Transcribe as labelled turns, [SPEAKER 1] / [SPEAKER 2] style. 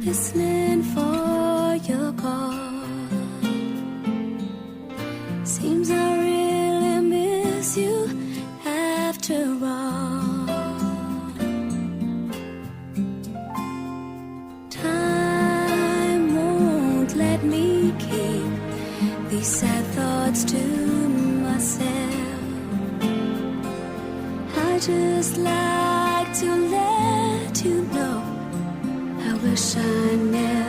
[SPEAKER 1] listening for your call. Seems I really miss you after all. Time won't let me keep these sad thoughts to myself. I just like to let you know I wish I never